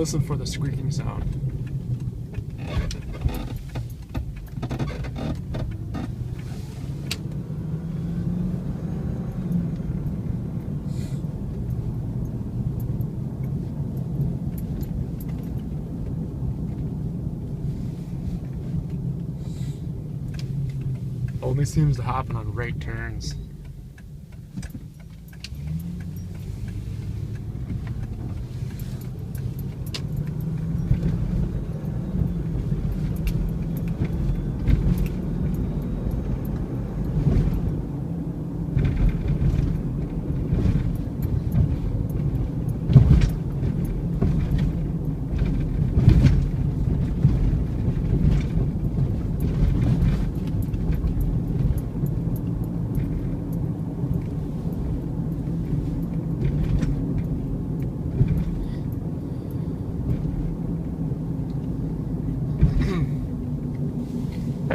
listen for the squeaking sound. Only seems to happen on right turns.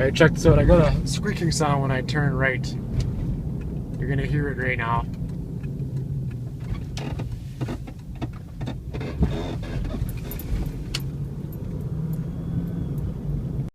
Alright, check this out. I got a squeaking sound when I turn right. You're gonna hear it right now.